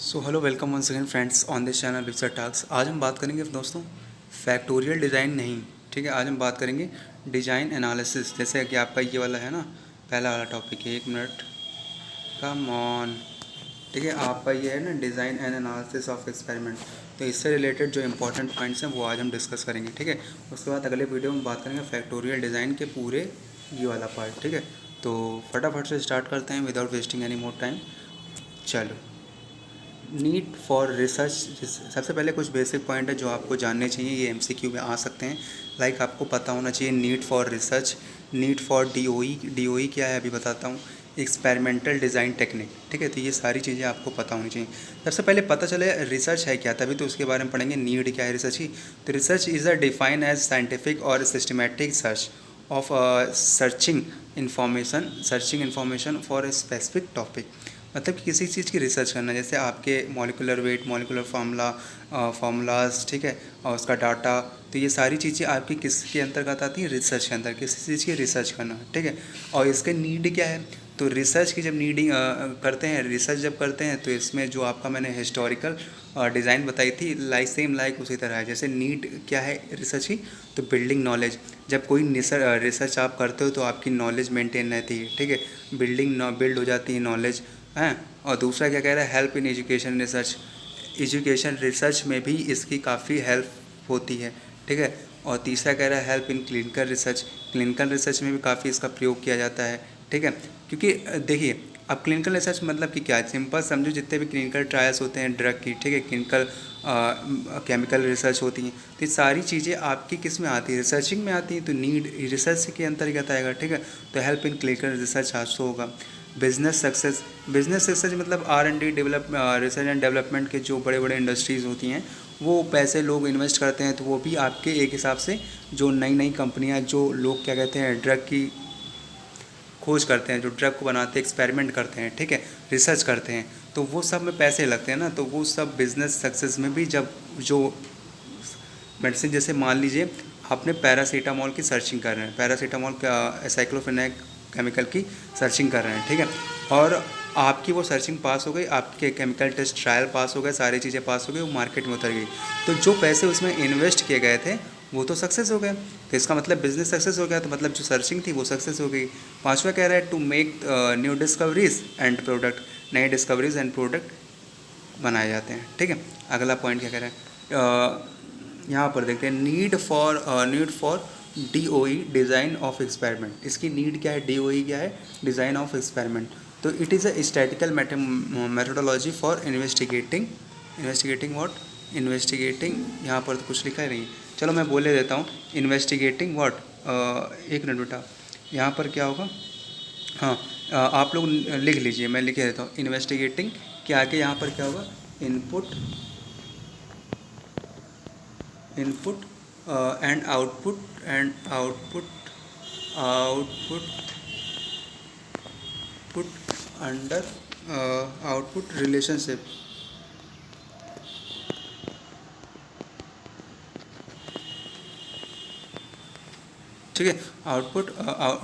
So hello welcome one second friends on this channel research task. आज हम बात करेंगे दोस्तों फैक्टोरियल डिज़ाइन नहीं, ठीक है। आज हम बात करेंगे डिज़ाइन एनालिसिस। जैसे कि आपका ये वाला है ना, पहला वाला टॉपिक है, 1 मिनट कम ऑन, ठीक है। आपका ये है ना design and analysis of experiment. तो इससे रिलेटेड जो इंपॉर्टेंट पॉइंट्स हैं वो आज हम डिस्कस करेंगे, ठीक है। उसके बाद अगले वीडियो में बात करेंगे फैक्टोरियल डिज़ाइन के पूरे ये वाला पार्ट, ठीक है। तो फटाफट से स्टार्ट करते हैं without wasting any more time. चलो, नीड फॉर रिसर्च। सबसे पहले कुछ बेसिक पॉइंट है जो आपको जानने चाहिए, ये एमसीक्यू में आ सकते हैं। लाइक आपको पता होना चाहिए need for research, need for DOE. DOE क्या है अभी बताता हूँ, एक्सपेरिमेंटल डिज़ाइन टेक्निक, ठीक है। तो ये सारी चीज़ें आपको पता होनी चाहिए। सबसे पहले पता चले रिसर्च है क्या, तभी तो उसके बारे में पढ़ेंगे नीड क्या है रिसर्च की। तो research is a define as scientific और systematic search of searching information for a specific topic. मतलब कि किसी चीज़ की रिसर्च करना, जैसे आपके मॉलिकुलर वेट, मॉलिकुलर फार्मूलाज, ठीक है, और उसका डाटा। तो ये सारी चीज़ें आपकी किसके अंतर्गत आती हैं, रिसर्च के अंदर, किसी चीज़ की रिसर्च करना, ठीक है। और इसके नीड क्या है, तो रिसर्च की जब नीडिंग करते हैं, रिसर्च जब करते हैं, तो इसमें जो आपका मैंने हिस्टोरिकल डिज़ाइन बताई थी, लाइक उसी तरह है। जैसे नीड क्या है रिसर्च की, तो बिल्डिंग नॉलेज। जब कोई रिसर्च आप करते हो तो आपकी नॉलेज मेंटेन रहती है, ठीक है, बिल्ड हो जाती है नॉलेज हैं। और दूसरा क्या कह रहा है, help in education research. Education research में भी इसकी काफ़ी हेल्प होती है, ठीक है। और तीसरा कह रहा है help in clinical research. Clinical research में भी काफ़ी इसका प्रयोग किया जाता है, ठीक है। क्योंकि देखिए, अब क्लिनिकल रिसर्च मतलब कि क्या है, सिंपल समझो, जितने भी क्लिनिकल ट्रायल्स होते हैं ड्रग की, ठीक है, क्लिनिकल केमिकल रिसर्च होती हैं, तो ये सारी चीज़ें आपकी किस में आती है, रिसर्चिंग में आती हैं। तो नीड रिसर्च के अंतर्गत आएगा, ठीक है। तो हेल्प इन क्लिनिकल रिसर्च आज तो होगा। बिजनेस सक्सेस मतलब R&D develop, research and development के जो बड़े बड़े इंडस्ट्रीज़ होती हैं, वो पैसे लोग इन्वेस्ट करते हैं, तो वो भी आपके एक हिसाब से जो नई नई कंपनियां, जो लोग क्या कहते हैं ड्रग की खोज करते हैं, जो ड्रग को बनाते हैं, एक्सपेरिमेंट करते हैं, ठीक है, रिसर्च करते हैं, तो वो सब में पैसे लगते हैं ना। तो वो सब बिजनेस सक्सेस में भी, जब जो मेडिसिन, जैसे मान लीजिए आपने पैरासीटामोल की सर्चिंग कर रहे हैं, पैरासीटामोल का साइक्लोफेनेक केमिकल की सर्चिंग कर रहे हैं, ठीक है, और आपकी वो सर्चिंग पास हो गई, आपके केमिकल टेस्ट ट्रायल पास हो गए, सारी चीज़ें पास हो गई, वो मार्केट में उतर गई। तो जो पैसे उसमें इन्वेस्ट किए गए थे वो तो सक्सेस हो गए, तो इसका मतलब बिजनेस सक्सेस हो गया। तो मतलब जो सर्चिंग थी वो सक्सेस हो गई। पांचवा कह रहा है to make new discoveries and product. नए डिस्कवरीज एंड प्रोडक्ट बनाए जाते हैं, ठीक है। अगला पॉइंट क्या कह रहा है, यहाँ पर देखते हैं need for DOE, design of experiment. इसकी नीड क्या है, DOE क्या है, डिज़ाइन ऑफ एक्सपेरिमेंट। तो it is a statistical methodology for investigating what, investigating, यहाँ पर तो कुछ लिखा ही नहीं, चलो मैं बोले देता हूँ, इन्वेस्टिगेटिंग व्हाट। 1 मिनट बेटा, यहाँ पर क्या होगा, हाँ, आप लोग लिख लीजिए, मैं लिख देता हूँ, इन्वेस्टिगेटिंग के आगे यहाँ पर क्या होगा, input input and output under output relationship, ठीक है।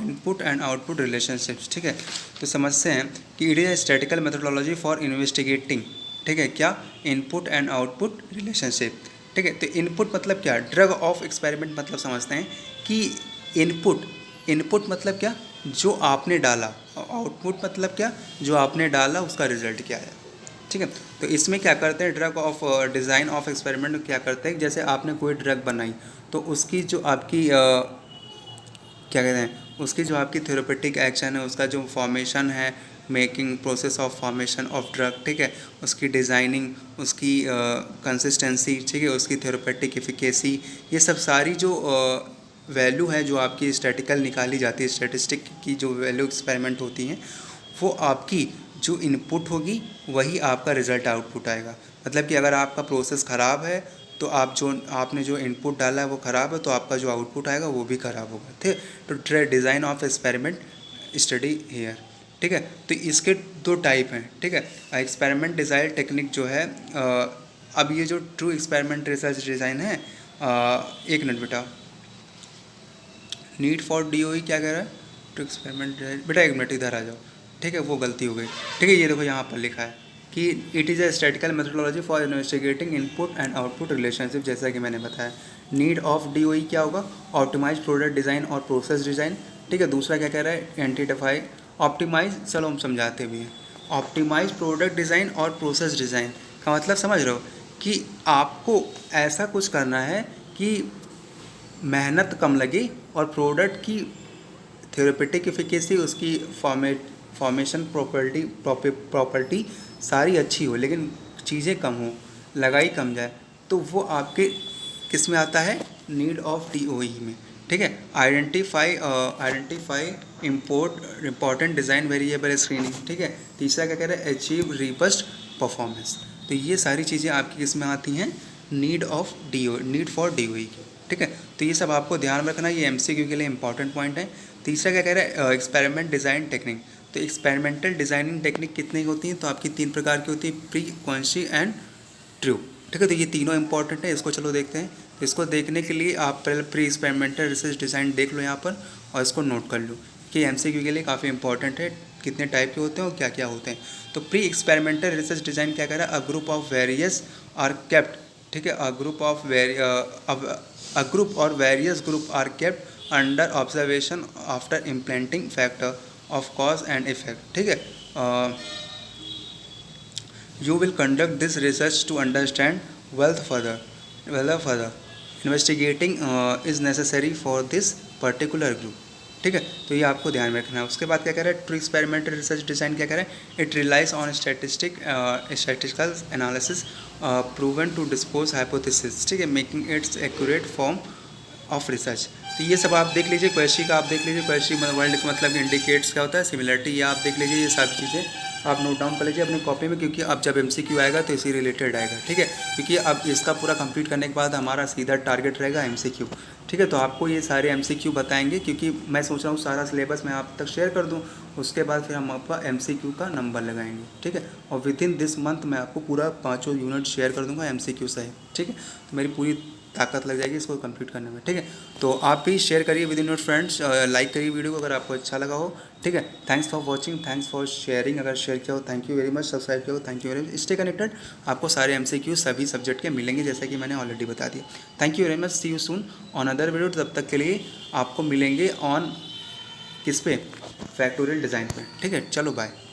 इनपुट एंड आउटपुट रिलेशनशिप्स, ठीक है। तो समझते हैं कि it is a statistical methodology for investigating, ठीक है, क्या, इनपुट एंड आउटपुट रिलेशनशिप, ठीक है। तो इनपुट मतलब क्या, ड्रग ऑफ एक्सपेरिमेंट मतलब समझते हैं कि इनपुट इनपुट मतलब क्या, जो आपने डाला, और आउटपुट मतलब क्या, जो आपने डाला उसका रिजल्ट क्या है, ठीक है। तो इसमें क्या करते हैं, drug of design of experiment क्या करते हैं, जैसे आपने कोई ड्रग बनाई, तो उसकी जो आपकी क्या कहते हैं, उसकी जो आपकी थेरेपेटिक एक्शन है, उसका जो फॉर्मेशन है, making process of formation of drug, ठीक है, उसकी डिज़ाइनिंग, उसकी कंसिस्टेंसी, ठीक है, उसकी थेरेपेटिक इफिकेसी, ये सब सारी जो वैल्यू है जो आपकी स्टैटिकल निकाली जाती है, स्टैटिस्टिक की जो वैल्यू एक्सपेरिमेंट होती हैं, वो आपकी जो इनपुट होगी वही आपका रिज़ल्ट आउटपुट आएगा। मतलब कि अगर आपका प्रोसेस ख़राब है, तो आपने जो इनपुट डाला है वो ख़राब है, तो आपका जो आउटपुट आएगा वो भी ख़राब होगा, ठीक। तो design of experiment study hair, ठीक है। तो इसके 2 टाइप हैं, ठीक है। एक्सपेरिमेंट डिज़ाइन टेक्निक जो है, अब ये जो ट्रू एक्सपेरिमेंट रिसर्च डिज़ाइन है, 1 मिनट बेटा, नीड फॉर DOE क्या कह रहा है, टू एक्सपेरिमेंट बेटा, 1 मिनट इधर आ जाओ, ठीक है, वो गलती हो गई, ठीक है। ये देखो यहाँ पर लिखा है कि it is a statistical methodology for investigating input and output relationship, जैसा कि मैंने बताया। नीड ऑफ DOE क्या होगा, ऑप्टिमाइज प्रोडक्ट डिज़ाइन और प्रोसेस डिज़ाइन, ठीक है। दूसरा क्या कह रहा है, आइडेंटिफाई ऑप्टिमाइज, चलो हम समझाते भी हैं। ऑप्टिमाइज प्रोडक्ट डिज़ाइन और प्रोसेस डिज़ाइन का मतलब समझ रहे हो कि आपको ऐसा कुछ करना है कि मेहनत कम लगे और प्रोडक्ट की थेरेपेटिक एफिकेसी, उसकी फॉर्मेशन प्रॉपर्टी सारी अच्छी हो, लेकिन चीज़ें कम हो, लगाई कम जाए, तो वो आपके किस में आता है, नीड ऑफ DOE में, ठीक है। Identify important design variable screening, ठीक है। तीसरा क्या कह रहा है, अचीव रिबस्ट परफॉर्मेंस। तो ये सारी चीज़ें आपकी किस में आती हैं, नीड फॉर DOE की, ठीक है। तो ये सब आपको ध्यान में रखना, ये MCQ के लिए इंपॉर्टेंट पॉइंट है। तीसरा क्या कह रहा है, एक्सपेरिमेंट डिज़ाइन टेक्निक। तो एक्सपेरिमेंटल डिज़ाइनिंग टेक्निक कितनी होती हैं, तो आपकी 3 प्रकार की होती है, प्री, क्वेंसी एंड ट्रू, ठीक है। तो ये तीनों इंपॉर्टेंट है, इसको चलो देखते हैं। तो इसको देखने के लिए आप पहले प्री एक्सपेरिमेंटल रिसर्च डिज़ाइन देख लो यहाँ पर, और इसको नोट कर लो कि MCQ के लिए काफ़ी इंपॉर्टेंट है, कितने टाइप के होते हैं और क्या क्या होते हैं। तो प्री एक्सपेरिमेंटल रिसर्च डिज़ाइन क्या कह रहा है, a group of various are kept, ठीक है। अ ग्रुप और various group are kept under observation after implementing factor of cause and effect, ठीक है। You will conduct this research to understand wealth further. Investigating is necessary for this particular group, ठीक है। तो ये आपको ध्यान में रखना है। उसके बाद क्या कह रहा है, ट्रू एक्सपेरिमेंटल रिसर्च डिज़ाइन क्या कह रहा है, it relies on statistical analysis proven to dispose hypothesis, ठीक है, making its accurate form of research. तो ये सब आप देख लीजिए, क्वेश्चन का आप देख लीजिए, क्वेश्चन वर्ल्ड का मतलब इंडिकेट्स क्या होता है, सिमिलरिटी, ये आप देख लीजिए। ये सारी चीज़ें आप नोट डाउन कर लीजिए अपनी कॉपी में, क्योंकि अब जब MCQ आएगा तो इसी रिलेटेड आएगा, ठीक है। क्योंकि अब इसका पूरा कंप्लीट करने के बाद हमारा सीधा टारगेट रहेगा MCQ, ठीक है। तो आपको ये सारे MCQ बताएंगे, क्योंकि मैं सोच रहा हूँ सारा सिलेबस मैं आप तक शेयर कर दूँ, उसके बाद फिर हम आपका MCQ का नंबर लगाएंगे, ठीक है। और विद इन दिस मंथ मैं आपको पूरा 5 यूनिट शेयर कर दूँगा MCQ सहित, ठीक है। तो मेरी पूरी ताकत लग जाएगी इसको कंप्लीट करने में, ठीक है। तो आप भी शेयर करिए with in your friends, like करिए वीडियो को अगर आपको अच्छा लगा हो, ठीक है। Thanks for watching, thanks for sharing, अगर शेयर किया हो thank you very much, subscribe किया हो thank you very much, stay connected. आपको सारे MCQ सभी सब्जेक्ट के मिलेंगे, जैसा कि मैंने ऑलरेडी बता दिया। Thank you very much, see you soon on other video. तब तक के लिए आपको मिलेंगे ऑन किस पे, फैक्टोरियल डिज़ाइन पे, ठीक है। चलो बाय।